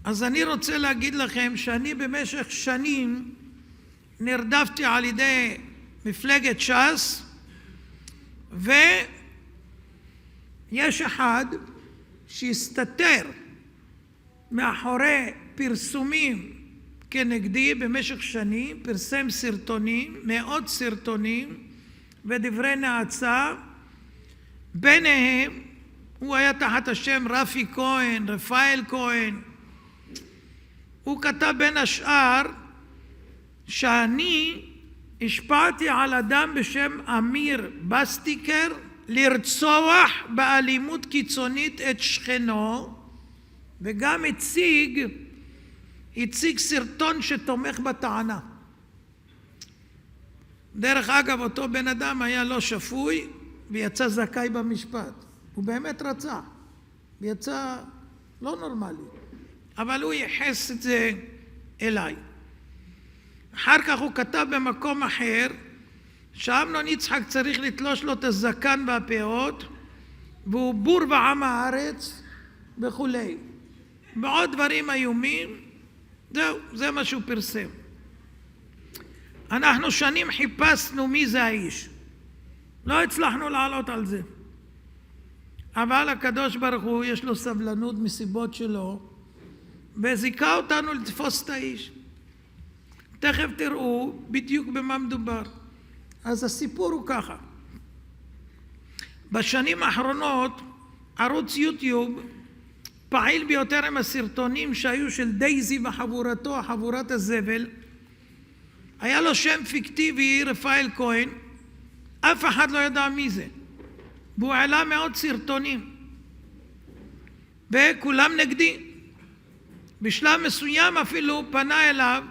אז אני רוצה להגיד לכם שאני במשך שנים נרדפתי על ידי מפלגת ש"ס, ויש אחד שהסתתר מאחורי פרסומים כנגדי במשך שנים, פרסם סרטונים, מאות סרטונים ודברי נאצה. ביניהם הוא היה תחת השם רפי כהן, רפאל כהן. הוא כתב בין השאר שאני השפעתי על אדם בשם אמיר בסטיקר לרצוח באלימות קיצונית את שכנו, וגם הציג סרטון שתומך בטענה. דרך אגב, אותו בן אדם היה לא שפוי ויצא זכאי במשפט. הוא באמת רצה, ויצא לא נורמלי, אבל הוא ייחס את זה אליי. אחר כך הוא כתב במקום אחר שאמנון יצחק צריך לתלוש לו את הזקן והפאות, והוא בור בעם הארץ וכולי. ועוד דברים איומים. זהו, זה מה שהוא פרסם. אנחנו שנים חיפשנו מי זה האיש. לא הצלחנו לעלות על זה. אבל הקדוש ברוך הוא יש לו סבלנות מסיבות שלו, וזיכה אותנו לתפוס את האיש. תכף תראו בדיוק במה מדובר. אז הסיפור הוא ככה. בשנים האחרונות ערוץ יוטיוב פעיל ביותר עם הסרטונים שהיו של דייזי וחבורתו, חבורת הזבל. היה לו שם פיקטיבי, רפאל כהן. אף אחד לא ידע מי זה. והוא העלה מאות סרטונים. וכולם נגדי. בשלב מסוים אפילו פנה אליו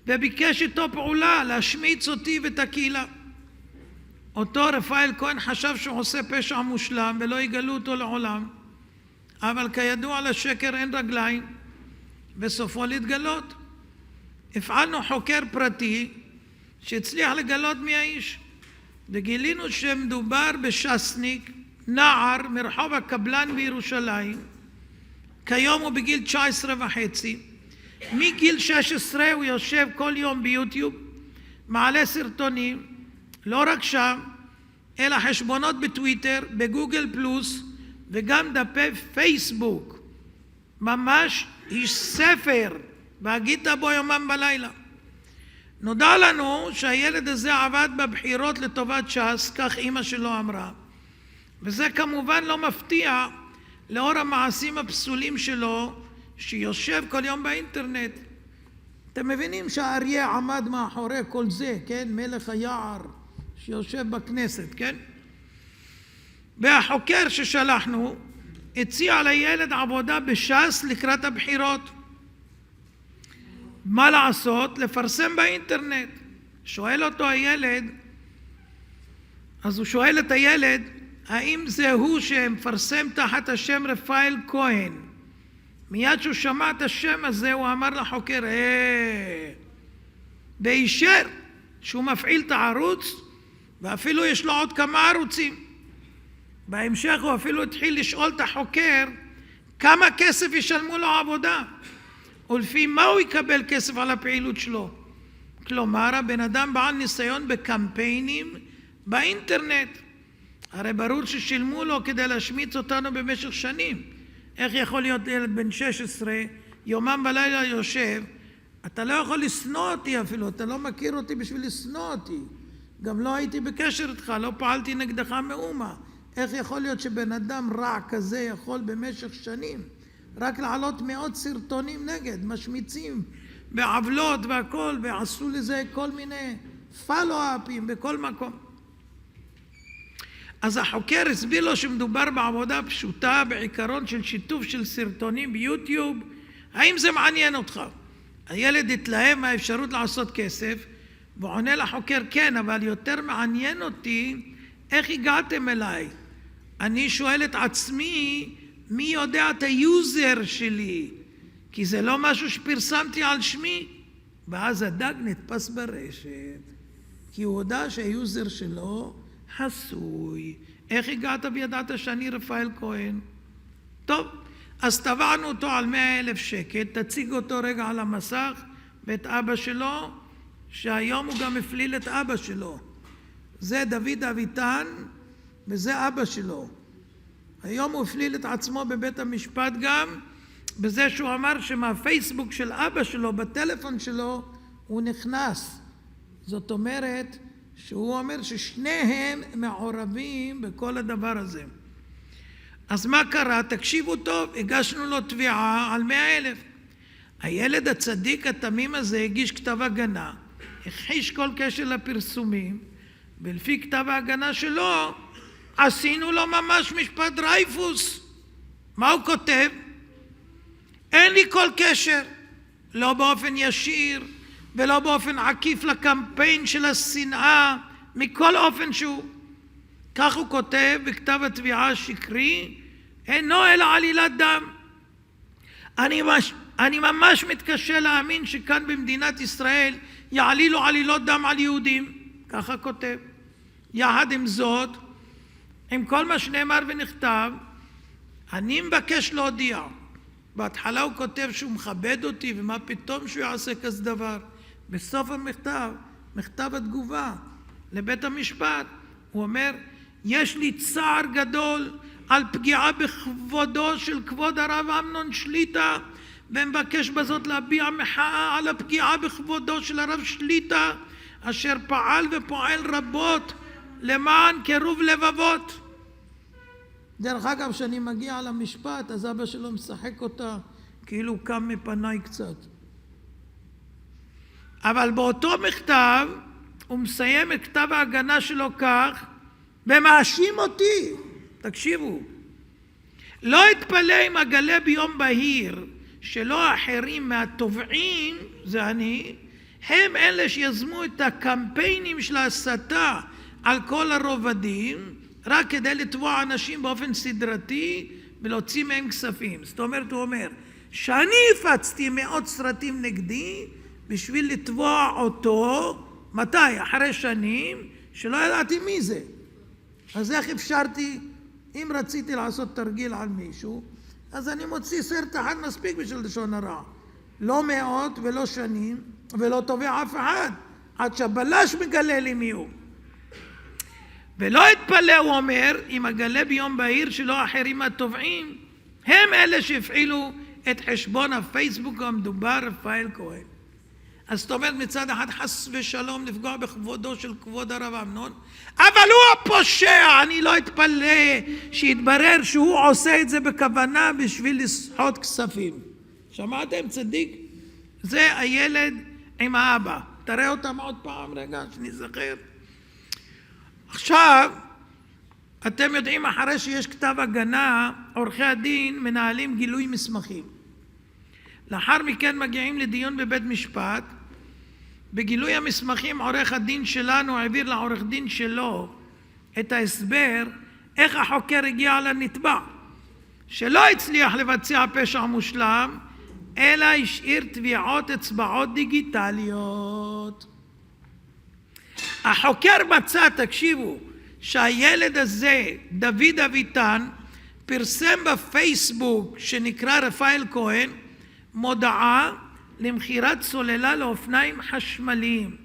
וביקש איתו פעולה להשמיץ אותי ואת הקהילה. אותו רפאל כהן חשב שהוא עושה פשע מושלם ולא יגלו אותו לעולם, אבל כידוע לשקר אין רגליים וסופו להתגלות. הפעלנו חוקר פרטי שהצליח לגלות מי האיש, וגילינו שמדובר בשסניק, נער מרחוב הקבלן בירושלים. כיום הוא בגיל 19.5. מגיל 16 הוא יושב כל יום ביוטיוב, מעלה סרטונים, לא רק שם, אלא חשבונות בטוויטר, בגוגל פלוס, וגם דפי פייסבוק. ממש איש ספר, והגית בו יומם בלילה. נודע לנו שהילד הזה עבד בבחירות לטובת ש"ס, כך אמא שלו אמרה. וזה כמובן לא מפתיע לאור המעשים הפסולים שלו, שיושב כל יום באינטרנט. אתם מבינים שהאריה עמד מאחורי כל זה, כן? מלך היער שיושב בכנסת, כן? והחוקר ששלחנו הציע לילד עבודה בש"ס לקראת הבחירות. מה לעשות? לפרסם באינטרנט. שואל אותו הילד, אז הוא שואל את הילד, האם זה הוא שמפרסם תחת השם רפאל כהן? מיד שהוא שמע את השם הזה הוא אמר לחוקר, ואישר שהוא מפעיל את הערוץ, ואפילו יש לו עוד כמה ערוצים. בהמשך הוא אפילו התחיל לשאול את החוקר כמה כסף ישלמו לו עבודה, ולפי מה הוא יקבל כסף על הפעילות שלו. כלומר, הבן אדם בעל ניסיון בקמפיינים באינטרנט. הרי ברור ששילמו לו כדי להשמיץ אותנו במשך שנים. איך יכול להיות ילד בן 16, יומם בלילה יושב, אתה לא יכול לשנוא אותי אפילו, אתה לא מכיר אותי בשביל לשנוא אותי. גם לא הייתי בקשר איתך, לא פעלתי נגדך מאומה. איך יכול להיות שבן אדם רע כזה יכול במשך שנים רק לעלות מאות סרטונים נגד, משמיצים בעוולות והכל, ועשו לזה כל מיני פלו-אפים בכל מקום. אז החוקר הסביר לו שמדובר בעבודה פשוטה, בעיקרון של שיתוף של סרטונים ביוטיוב. האם זה מעניין אותך? הילד התלהב מהאפשרות לעשות כסף, ועונה לחוקר, כן, אבל יותר מעניין אותי איך הגעתם אליי. אני שואל את עצמי, מי יודע את היוזר שלי? כי זה לא משהו שפרסמתי על שמי. ואז הדג נתפס ברשת, כי הוא הודע שהיוזר שלו חסוי. איך הגעת וידעת שאני רפאל כהן? טוב, אז תבענו אותו על 100,000 שקל, תציג אותו רגע על המסך, ואת אבא שלו, שהיום הוא גם הפליל את אבא שלו. זה דוד אביטן, וזה אבא שלו. היום הוא הפליל את עצמו בבית המשפט גם, בזה שהוא אמר שמהפייסבוק של אבא שלו, בטלפון שלו, הוא נכנס. זאת אומרת, שהוא אומר ששניהם מעורבים בכל הדבר הזה. אז מה קרה? תקשיבו טוב, הגשנו לו תביעה על 100,000. הילד הצדיק התמים הזה הגיש כתב הגנה, הכחיש כל קשר לפרסומים, ולפי כתב ההגנה שלו, עשינו לו ממש משפט דרייפוס. מה הוא כותב? אין לי כל קשר, לא באופן ישיר ולא באופן עקיף לקמפיין של השנאה, מכל אופן שהוא. כך הוא כותב בכתב התביעה השקרי, אינו אלא עלילת דם. אני ממש מתקשה להאמין שכאן במדינת ישראל יעלילו עלילות דם על יהודים. ככה כותב. יחד עם זאת, עם כל מה שנאמר ונכתב, אני מבקש להודיע. בהתחלה הוא כותב שהוא מכבד אותי, ומה פתאום שהוא יעשה כזה דבר. בסוף המכתב, מכתב התגובה לבית המשפט, הוא אומר, יש לי צער גדול על פגיעה בכבודו של כבוד הרב אמנון שליטה, ומבקש בזאת להביע מחאה על הפגיעה בכבודו של הרב שליטה, אשר פעל ופועל רבות למען קירוב לבבות. דרך אגב, כשאני מגיע למשפט, אז אבא שלו משחק אותה כאילו קם מפניי קצת. אבל באותו מכתב, הוא מסיים את כתב ההגנה שלו כך, ומאשים אותי. תקשיבו. לא אתפלא אם אגלה ביום בהיר, שלא אחרים מהתובעים, זה אני, הם אלה שיזמו את הקמפיינים של ההסתה על כל הרובדים, רק כדי לתבוע אנשים באופן סדרתי ולהוציא מהם כספים. זאת אומרת, הוא אומר, שאני הפצתי מאות סרטים נגדי בשביל לתבוע אותו, מתי? אחרי שנים, שלא ידעתי מי זה. אז איך אפשרתי, אם רציתי לעשות תרגיל על מישהו, אז אני מוציא סרט אחד מספיק בשביל לשון הרע. לא מאות ולא שנים, ולא תובע אף אחד, עד שהבלש מגלה לי מי הוא. ולא אתפלא, הוא אומר, אם אגלה ביום בהיר שלא אחרים התובעים, הם אלה שהפעילו את חשבון הפייסבוק המדובר, רפאל כהן. אז זאת אומרת, מצד אחד חס ושלום לפגוע בכבודו של כבוד הרב אמנון, אבל הוא הפושע. אני לא אתפלא שיתברר שהוא עושה את זה בכוונה בשביל לסחוט כספים. שמעתם, צדיק? זה הילד עם האבא. תראה אותם עוד פעם, רגע, שנזכר. עכשיו, אתם יודעים, אחרי שיש כתב הגנה, עורכי הדין מנהלים גילוי מסמכים. לאחר מכן מגיעים לדיון בבית משפט. בגילוי המסמכים עורך הדין שלנו העביר לעורך דין שלו את ההסבר איך החוקר הגיע לנתבע, שלא הצליח לבצע פשע מושלם, אלא השאיר טביעות אצבעות דיגיטליות. החוקר מצא, תקשיבו, שהילד הזה, דוד אביטן, פרסם בפייסבוק שנקרא רפאל כהן, מודעה למכירת סוללה לאופניים חשמליים.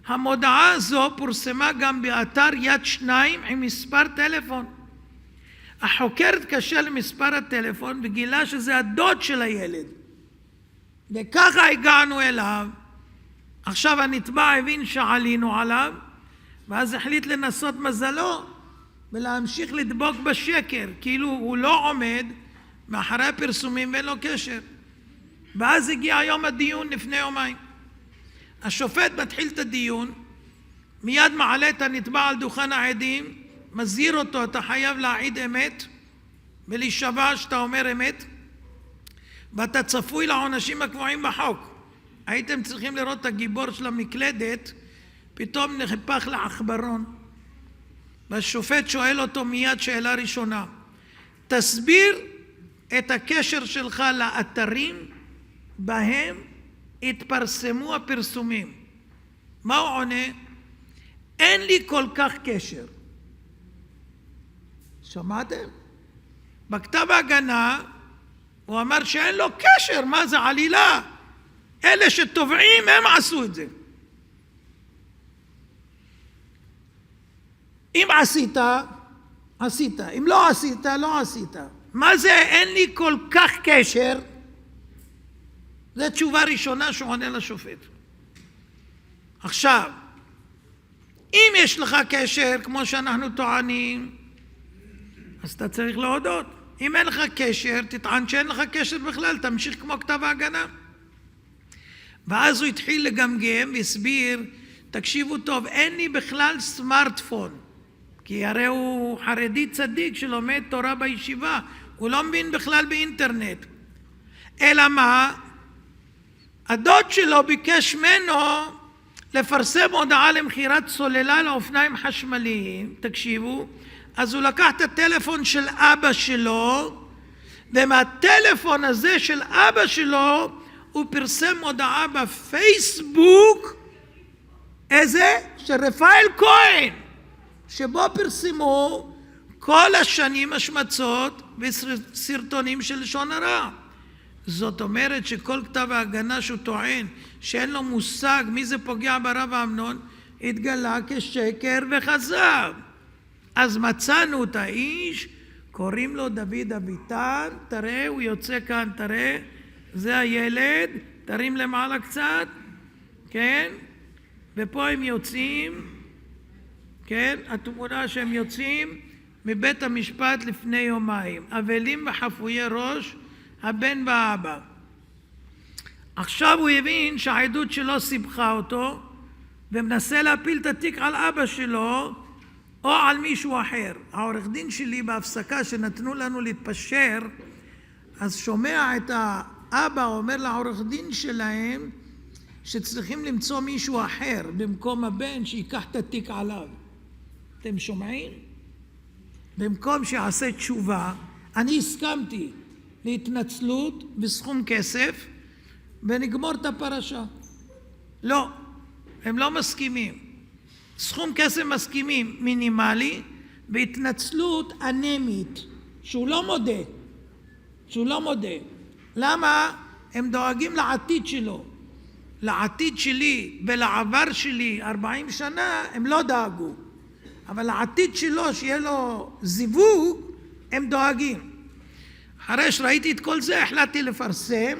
המודעה הזו פורסמה גם באתר יד 2 עם מספר טלפון. החוקר התקשר למספר הטלפון וגילה שזה הדוד של הילד. וככה הגענו אליו. עכשיו הנתבע הבין שעלינו עליו, ואז החליט לנסות מזלו ולהמשיך לדבוק בשקר, כאילו הוא לא עומד מאחורי הפרסומים ואין לו קשר. ואז הגיע יום הדיון לפני יומיים. השופט מתחיל את הדיון, מיד מעלה את הנתבע על דוכן העדים, מזהיר אותו, אתה חייב להעיד אמת ולהישבע שאתה אומר אמת, ואתה צפוי לעונשים הקבועים בחוק. הייתם צריכים לראות את הגיבור של המקלדת, פתאום נחפך לעכברון. והשופט שואל אותו מיד שאלה ראשונה, תסביר את הקשר שלך לאתרים בהם התפרסמו הפרסומים. מה הוא עונה? אין לי כל כך קשר. שמעתם? בכתב ההגנה הוא אמר שאין לו קשר, מה זה עלילה? אלה שתובעים הם עשו את זה. אם עשית, עשית. אם לא עשית, לא עשית. מה זה אין לי כל כך קשר? זו תשובה ראשונה שהוא עונה לשופט. עכשיו, אם יש לך קשר, כמו שאנחנו טוענים, אז אתה צריך להודות. אם אין לך קשר, תטען שאין לך קשר בכלל, תמשיך כמו כתב ההגנה. ואז הוא התחיל לגמגם והסביר, תקשיבו טוב, אין לי בכלל סמארטפון, כי הרי הוא חרדי צדיק שלומד תורה בישיבה, הוא לא מבין בכלל באינטרנט. אלא מה? הדוד שלו ביקש ממנו לפרסם הודעה למכירת סוללה לאופניים חשמליים, תקשיבו, אז הוא לקח את הטלפון של אבא שלו, ומהטלפון הזה של אבא שלו הוא פרסם הודעה בפייסבוק, איזה? של רפאל כהן, שבו פרסמו כל השנים השמצות וסרטונים של לשון הרע. זאת אומרת שכל כתב ההגנה שהוא טוען שאין לו מושג מי זה פוגע ברב אמנון, התגלה כשקר וכזב. אז מצאנו את האיש, קוראים לו דוד אביטן, תראה הוא יוצא כאן, תראה, זה הילד, תרים למעלה קצת, כן? ופה הם יוצאים, כן? התמונה שהם יוצאים מבית המשפט לפני יומיים, אבלים וחפויי ראש, הבן והאבא. עכשיו הוא הבין שהעדות שלו סיבכה אותו, ומנסה להפיל את התיק על אבא שלו, או על מישהו אחר. העורך דין שלי בהפסקה שנתנו לנו להתפשר, אז שומע את האבא אומר לעורך דין שלהם, שצריכים למצוא מישהו אחר במקום הבן שיקח את התיק עליו. אתם שומעים? במקום שיעשה תשובה, אני הסכמתי להתנצלות בסכום כסף ונגמור את הפרשה. לא, הם לא מסכימים. סכום כסף מסכימים מינימלי, בהתנצלות אנמית, שהוא לא מודה. למה? הם דואגים לעתיד שלו. לעתיד שלי ולעבר שלי 40 שנה הם לא דאגו. אבל לעתיד שלו שיהיה לו זיווג הם דואגים. אחרי שראיתי את כל זה החלטתי לפרסם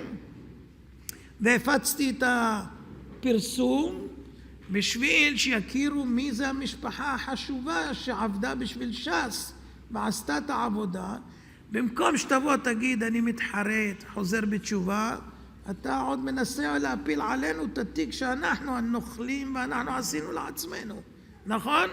והפצתי את הפרסום בשביל שיכירו מי זה המשפחה החשובה שעבדה בשביל ש"ס ועשתה את העבודה. במקום שתבוא תגיד אני מתחרט, חוזר בתשובה, אתה עוד מנסה להפיל עלינו את התיק שאנחנו הנוכלים ואנחנו עשינו לעצמנו, נכון?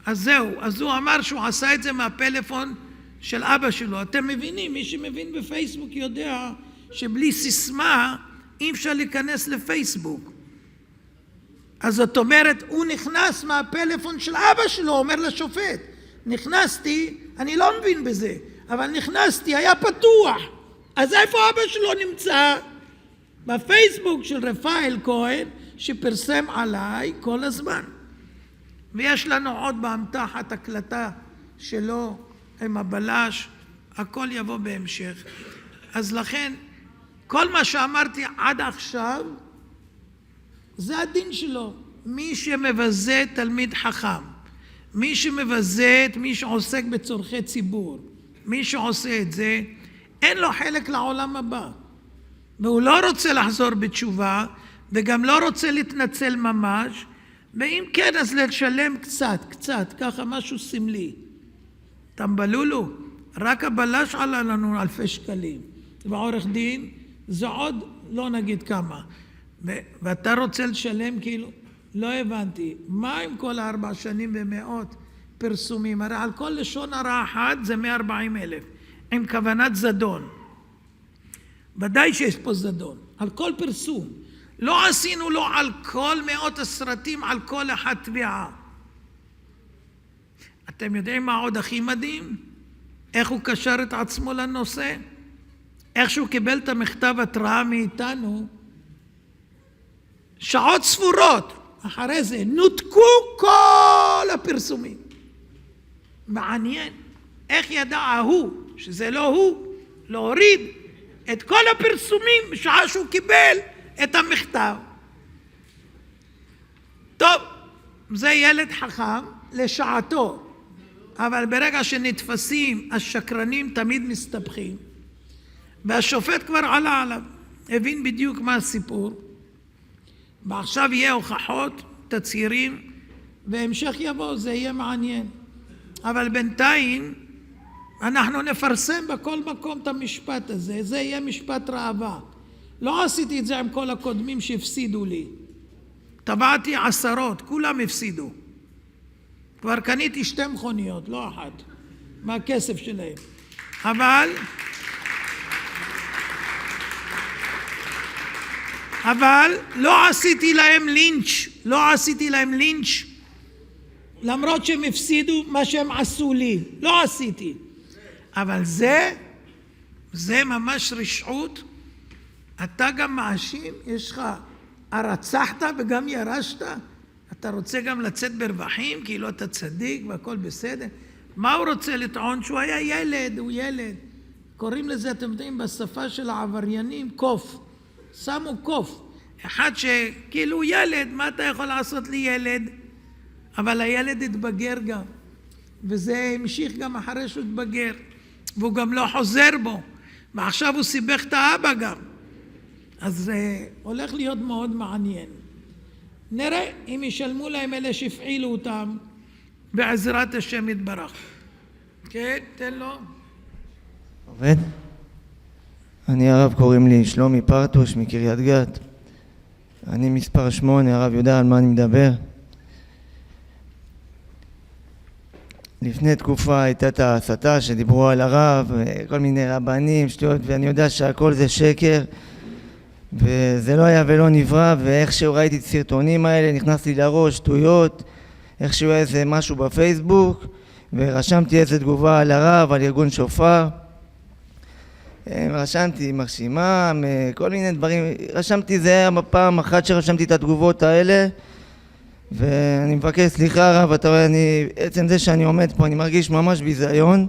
אז זהו, אז הוא אמר שהוא עשה את זה מהפלאפון של אבא שלו. אתם מבינים, מי שמבין בפייסבוק יודע שבלי סיסמה אי אפשר להיכנס לפייסבוק. אז זאת אומרת, הוא נכנס מהפלאפון של אבא שלו, אומר לשופט, נכנסתי, אני לא מבין בזה, אבל נכנסתי, היה פתוח. אז איפה אבא שלו נמצא? בפייסבוק של רפאל כהן, שפרסם עליי כל הזמן. ויש לנו עוד באמתחת הקלטה שלו עם הבלש, הכל יבוא בהמשך. אז לכן, כל מה שאמרתי עד עכשיו, זה הדין שלו. מי שמבזה תלמיד חכם, מי שמבזה את מי שעוסק בצורכי ציבור, מי שעושה את זה, אין לו חלק לעולם הבא. והוא לא רוצה לחזור בתשובה, וגם לא רוצה להתנצל ממש, ואם כן, אז לשלם קצת, ככה משהו סמלי. תמבלולו, רק הבלש עלה לנו אלפי שקלים. ועורך דין, זה עוד לא נגיד כמה. ואתה רוצה לשלם כאילו? לא הבנתי. מה עם כל 4 שנים ומאות פרסומים? הרי על כל לשון הרע אחת זה 140,000. עם כוונת זדון. ודאי שיש פה זדון. על כל פרסום. לא עשינו לו על כל מאות הסרטים, על כל אחד תביעה. אתם יודעים מה עוד הכי מדהים? איך הוא קשר את עצמו לנושא? איך שהוא קיבל את המכתב התראה מאיתנו, שעות ספורות אחרי זה נותקו כל הפרסומים. מעניין איך ידע ההוא שזה לא הוא, להוריד את כל הפרסומים בשעה שהוא קיבל את המכתב. טוב, זה ילד חכם לשעתו, אבל ברגע שנתפסים השקרנים תמיד מסתבכים, והשופט כבר עלה עליו, הבין בדיוק מה הסיפור, ועכשיו יהיה הוכחות, תצהירים, והמשך יבוא, זה יהיה מעניין. אבל בינתיים אנחנו נפרסם בכל מקום את המשפט הזה, זה יהיה משפט ראווה. לא עשיתי את זה עם כל הקודמים שהפסידו לי, טבעתי עשרות, כולם הפסידו. כבר קניתי 2 מכוניות, לא אחת, מהכסף שלהם. אבל לא עשיתי להם לינץ', למרות שהם הפסידו מה שהם עשו לי, לא עשיתי. אבל זה ממש רשעות. אתה גם מאשים, יש לך, הרצחת וגם ירשת, אתה רוצה גם לצאת ברווחים, כאילו אתה צדיק והכל בסדר. מה הוא רוצה לטעון? שהוא היה ילד, הוא ילד. קוראים לזה, אתם יודעים, בשפה של העבריינים, קוף. שמו קוף. אחד שכאילו הוא ילד, מה אתה יכול לעשות לי ילד? אבל הילד התבגר גם. וזה המשיך גם אחרי שהוא התבגר. והוא גם לא חוזר בו. ועכשיו הוא סיבך את האבא גם. אז זה הולך להיות מאוד מעניין. נראה אם ישלמו להם אלה שהפעילו אותם בעזרת השם יתברך. כן, תן לו. עובד? אני הרב, קוראים לי שלומי פרטוש מקריית גת. אני מספר 8, הרב יודע על מה אני מדבר. לפני תקופה הייתה את ההסתה שדיברו על הרב, כל מיני רבנים, שטויות, ואני יודע שהכל זה שקר, וזה לא היה ולא נברא, ואיכשהו ראיתי את הסרטונים האלה, נכנס לי לראש, שטויות, איכשהו היה איזה משהו בפייסבוק, ורשמתי איזה תגובה על הרב, על ארגון שופר, רשמתי מרשימה, כל מיני דברים, רשמתי, זה היה פעם אחת שרשמתי את התגובות האלה, ואני מבקש סליחה הרב, אתה רואה, עצם זה שאני עומד פה, אני מרגיש ממש ביזיון,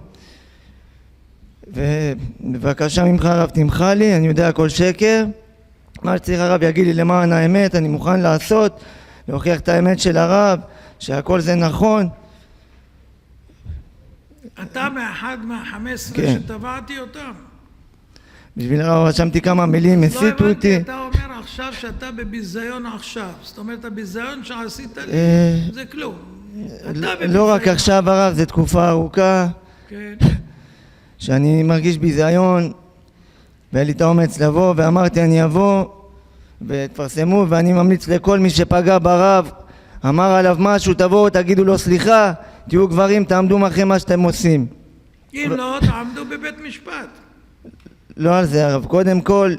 ובבקשה ממך הרב תמחה לי, אני יודע הכל שקר, מה שצריך הרב יגיד לי למען האמת, אני מוכן לעשות, להוכיח את האמת של הרב, שהכל זה נכון. אתה מאחד מה-15 כן. שטבעתי אותם. בשביל הרב רשמתי כמה מילים, הסיתו אותי. אתה אומר עכשיו שאתה בביזיון עכשיו, זאת אומרת הביזיון שעשית לי זה כלום. לא רק עכשיו הרב, זה תקופה ארוכה, כן. שאני מרגיש ביזיון, והיה לי את האומץ לבוא, ואמרתי אני אבוא, ותפרסמו, ואני ממליץ לכל מי שפגע ברב, אמר עליו משהו, תבואו, תגידו לו סליחה, תהיו גברים, תעמדו מאחורי מה שאתם עושים. אם לא, תעמדו בבית משפט. לא על זה הרב, קודם כל,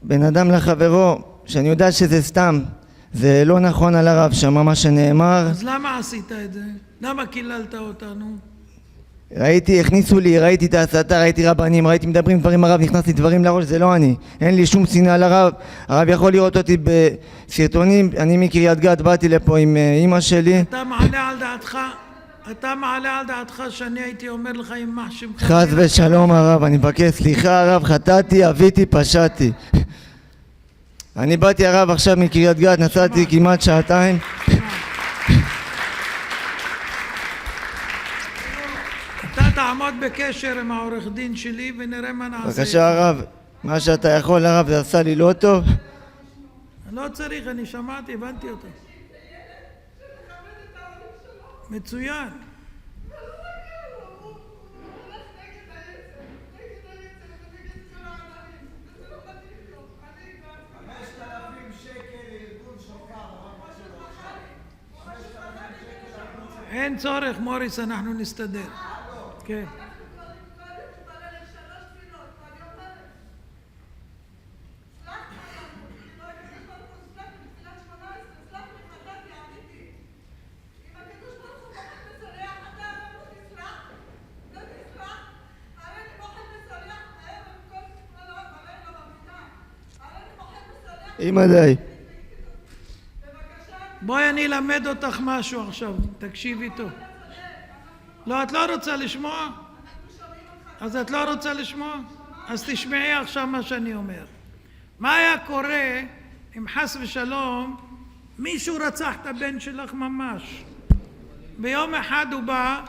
בן אדם לחברו, שאני יודע שזה סתם, זה לא נכון על הרב, שמה מה שנאמר. אז למה עשית את זה? למה קיללת אותנו? ראיתי, הכניסו לי, ראיתי את ההסתה, ראיתי רבנים, ראיתי מדברים דברים הרב, נכנס לי דברים לראש, זה לא אני, אין לי שום שנאה לרב, הרב יכול לראות אותי בסרטונים, אני מקריית גת, באתי לפה עם אמא שלי. אתה מעלה על דעתך שאני הייתי אומר לך עם מה שמך? חס ושלום הרב, אני מבקש סליחה הרב, חטאתי, אביתי, פשעתי. אני באתי הרב עכשיו מקריית גת, נסעתי כמעט שעתיים. אתה תעמוד בקשר עם העורך דין שלי ונראה מה נעשה. בבקשה הרב, מה שאתה יכול הרב, זה עשה לי לא טוב. לא צריך, אני שמעתי, הבנתי אותו. מצוין. אין צורך מוריס, אנחנו נסתדר. כן. אמא די. בואי אני אלמד אותך משהו עכשיו, תקשיבי טוב. לא, את לא רוצה לשמוע? אז את לא רוצה לשמוע? אז תשמעי עכשיו מה שאני אומר. מה היה קורה אם חס ושלום מישהו רצח את הבן שלך ממש? ביום אחד הוא בא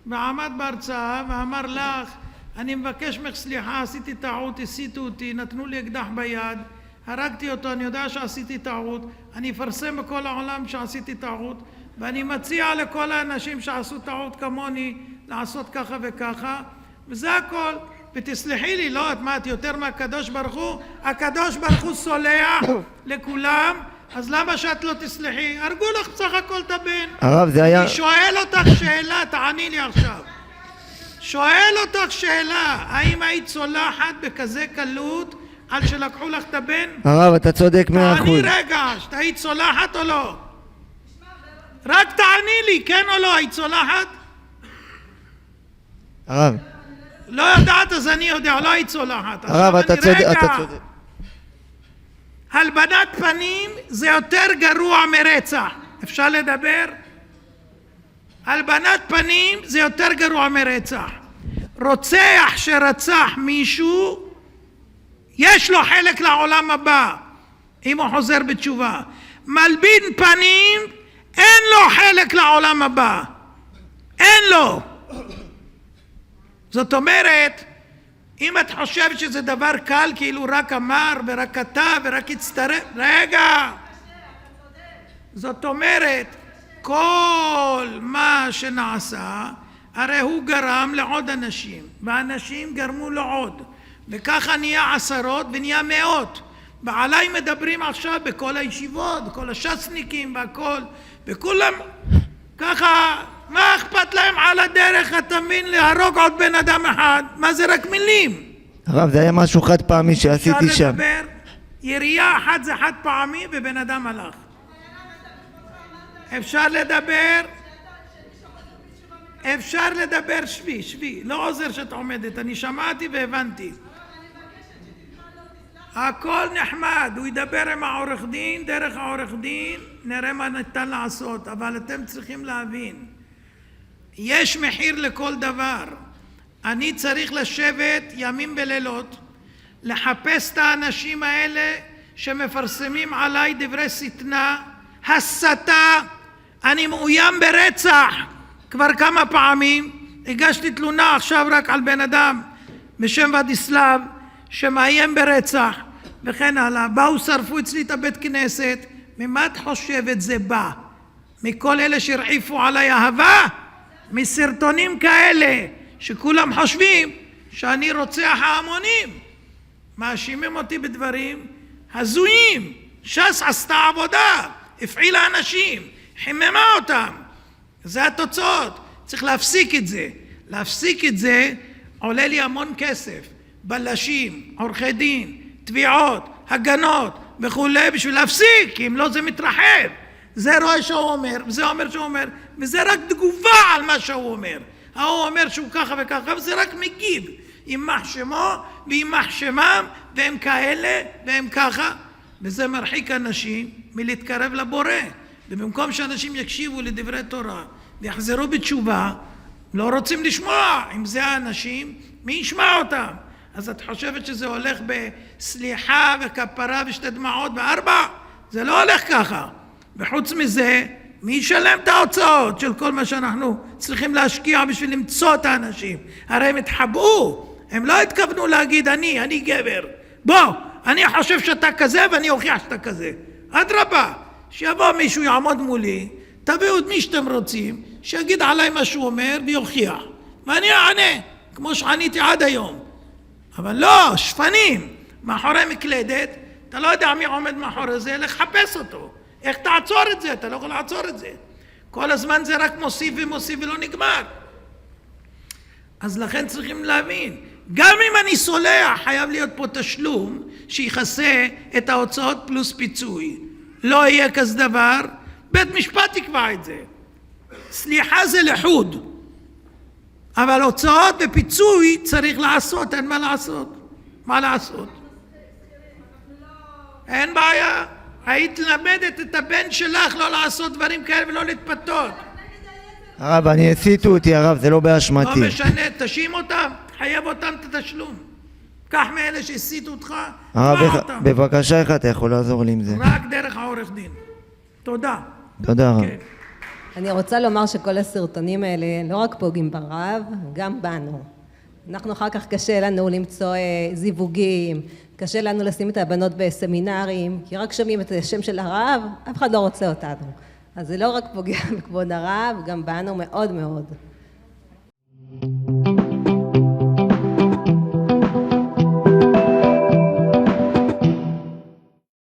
ועמד בהרצאה ואמר לך, אני מבקש ממך סליחה, עשיתי טעות, הסיתו אותי, נתנו לי אקדח ביד, הרגתי אותו, אני יודע שעשיתי טעות, אני אפרסם בכל העולם שעשיתי טעות, ואני מציע לכל האנשים שעשו טעות כמוני לעשות ככה וככה, וזה הכל. ותסלחי לי, לא, את יותר מהקדוש ברוך הוא? הקדוש ברוך הוא סולח לכולם, אז למה שאת לא תסלחי? הרגו לך בסך הכל את הבן. הרב, זה היה... אני שואל אותך שאלה, תעני לי עכשיו. שואל אותך שאלה, האם היית סולחת בכזה קלות על שלקחו לך את הבן? הרב, אתה צודק 100%. תעני רגע, היית סולחת או לא? רק תעני לי, כן או לא, היית סולחת? הרב. לא יודעת, אז אני יודע, לא היית סולחת. הרב, אתה צודק. הלבנת פנים זה יותר גרוע מרצח. אפשר לדבר? הלבנת פנים זה יותר גרוע מרצח. רוצח שרצח מישהו, יש לו חלק לעולם הבא, אם הוא חוזר בתשובה. מלבין פנים, אין לו חלק לעולם הבא. אין לו. זאת אומרת, אם את חושבת שזה דבר קל, כאילו רק אמר ורק כתב ורק הצטרף, רגע. זאת אומרת, כל מה שנעשה, הרי הוא גרם לעוד אנשים, ואנשים גרמו לו עוד, וככה נהיה עשרות ונהיה מאות. ועליי מדברים עכשיו בכל הישיבות, בכל השסניקים והכל, וכולם ככה, מה אכפת להם על הדרך, אתה מבין, להרוג עוד בן אדם אחד? מה זה רק מילים? הרב, זה היה משהו חד פעמי שעשיתי שם. אפשר לדבר, ירייה אחת זה חד פעמי ובן אדם הלך. אפשר לדבר שבי, לא עוזר שאת עומדת, אני שמעתי והבנתי. הכל נחמד, הוא ידבר עם העורך דין, דרך העורך דין, נראה מה ניתן לעשות, אבל אתם צריכים להבין, יש מחיר לכל דבר. אני צריך לשבת ימים ולילות, לחפש את האנשים האלה שמפרסמים עליי דברי שטנה, הסתה, אני מאוים ברצח כבר כמה פעמים, הגשתי תלונה עכשיו רק על בן אדם בשם ודיסלב שמאיים ברצח וכן הלאה. באו שרפו אצלי את הבית כנסת. ממה את חושבת זה בא? מכל אלה שהרעיפו עליי אהבה? מסרטונים כאלה שכולם חושבים שאני רוצח ההמונים, מאשימים אותי בדברים הזויים. ש"ס עשתה עבודה, הפעילה אנשים, חיממה אותם, זה התוצאות. צריך להפסיק את זה עולה לי המון כסף, בלשים, עורכי דין, תביעות, הגנות וכולי, בשביל להפסיק, כי אם לא זה מתרחב. זה רואה שהוא אומר, וזה אומר שהוא אומר, וזה רק תגובה על מה שהוא אומר. הוא אומר שהוא ככה וככה, וזה רק מגיב, יימח שמו ויימח שמם, והם כאלה והם ככה, וזה מרחיק אנשים מלהתקרב לבורא. ובמקום שאנשים יקשיבו לדברי תורה ויחזרו בתשובה, לא רוצים לשמוע. אם זה האנשים, מי ישמע אותם? אז את חושבת שזה הולך בסליחה וכפרה ושתי דמעות וארבע? זה לא הולך ככה. וחוץ מזה, מי ישלם את ההוצאות של כל מה שאנחנו צריכים להשקיע בשביל למצוא את האנשים? הרי הם התחבאו, הם לא התכוונו להגיד אני גבר, בוא, אני חושב שאתה כזה ואני אוכיח שאתה כזה. אדרבה, שיבוא מישהו יעמוד מולי, תביאו את מי שאתם רוצים, שיגיד עליי מה שהוא אומר ויוכיח, ואני אענה כמו שעניתי עד היום. אבל לא, שפנים מאחורי מקלדת, אתה לא יודע מי עומד מאחורי זה, לחפש אותו. איך תעצור את זה? אתה לא יכול לעצור את זה. כל הזמן זה רק מוסיף ומוסיף ולא נגמר. אז לכן צריכים להבין, גם אם אני סולח, חייב להיות פה תשלום שיחסה את ההוצאות פלוס פיצוי. לא יהיה כזה דבר, בית משפט יקבע את זה. סליחה זה לחוד, אבל הוצאות ופיצוי צריך לעשות, אין מה לעשות. מה לעשות? אין בעיה. היית למדת את הבן שלך לא לעשות דברים כאלה ולא להתפתות. הרב, הסיתו אותי הרב, זה לא באשמתי. לא משנה, תשים אותם. חייב אותם את התשלום. קח מאלה שהסיתו אותך, הרב, תבע אותם. בבקשה, איך אתה יכול לעזור לי עם זה? רק דרך העורך דין. תודה. תודה רב. כן. אני רוצה לומר שכל הסרטונים האלה לא רק פוגעים ברב, גם בנו. אנחנו אחר כך קשה לנו למצוא זיווגים, קשה לנו לשים את הבנות בסמינרים, כי רק שומעים את השם של הרב, אף אחד לא רוצה אותנו. אז זה לא רק פוגע בכבוד הרב, גם בנו מאוד מאוד.